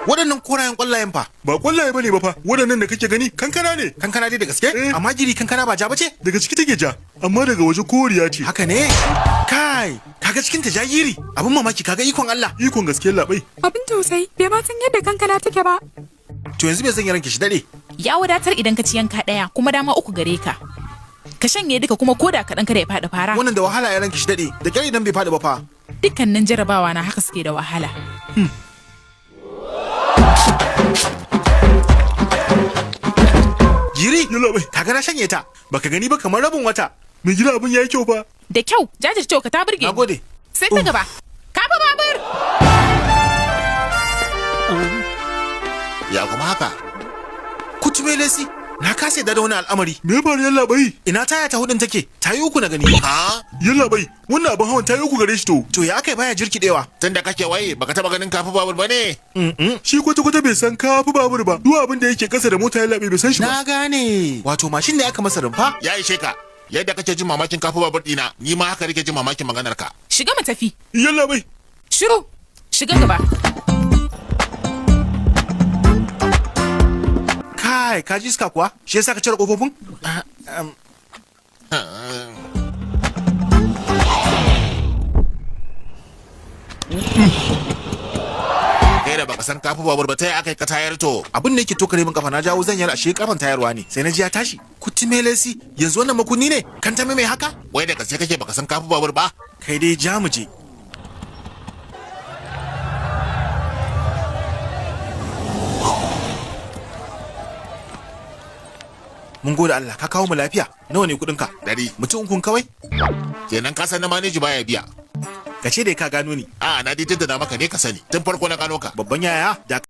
Waɗannan korayen ƙwallayen fa. Ba ƙwallaye bane ba fa. Waɗannan da kake gani kankana ne. Kankana dai da gaske? Amma giri kankana ba ja bace? Daga ciki take ja, amma daga waje koriya ce. Haka ne? Kai, kaga cikin ta jagiri. Abin mamaki kaga ikon Allah. Ikon gaskiyar labai. Abin tausayi, bai ma san yadda kankana take ba. To yanzu bai san yaran ki shi dade. Ya wadatar idan ka ci yanka ɗaya kuma dama 3 gare ka. Ka shanye duka kuma koda kaɗan kada ya faɗi fara. Wannan da wahala yaran ki shi dade. Da kyar idan bai faɗi ba fa. Dukkanin jarabawa na haka suke da wahala. Jiri, Yalla bai. kaga na shanye ta. Baka gani ba kamar rabin wata. Mai gida abin yayi kyau fa. Da kyau, jajircewa ka ta burge. Nagode. Sai ta gaba. Ka fa babur. Ya kuma haka? Kutume lesi. Na kase da wani al'amari. Me ya faru yalla bai? Ina taya ta hudun take? Tayi uku na gani. Ha? Yalla bai, wannan abin hawan tayi uku gare shi to. To ya akai baya jirkidewa. Tunda kake waye baka taba ganin kafi babur bane? Shi kwata-kwata bai san kafi babur ba. Duk abin da yake kasa da mota yalla bai san shi ba. Na gane. Wato mashin ne aka masa rumfa? Ya ishe ka. Yadda kake jin mamakin kafi babur dina, ni ma haka nake jin mamakin maganar ka. Shiga mu tafi. Yalla bai. Shiru. Shiga gaba. Kai, ka ji iska kuwa? Shi yasa ka cire kofofin? Kai da baka san kafi babur ba ta yi aka yi ka tayar to. Abin da yake tokare min kafa na jawo zan yar ashe kafan tayarwa ne. Sai na ji ya tashi. Kutume lesi. Yanzu wannan makunni ne. Kan ta mai haka? Wai da gaske kake baka san kafi babur ba? Kai dai ja mu je. Mun gode Allah, ka kawo mu lafiya. Nawa ne kudin ka? 100. Mutum kun kawai? Kenan ka san na maneji baya biya. Ka ce dai ka gano ni. A na dai da maka ne ka sani. Tun farko na gano ka. Babban yaya, da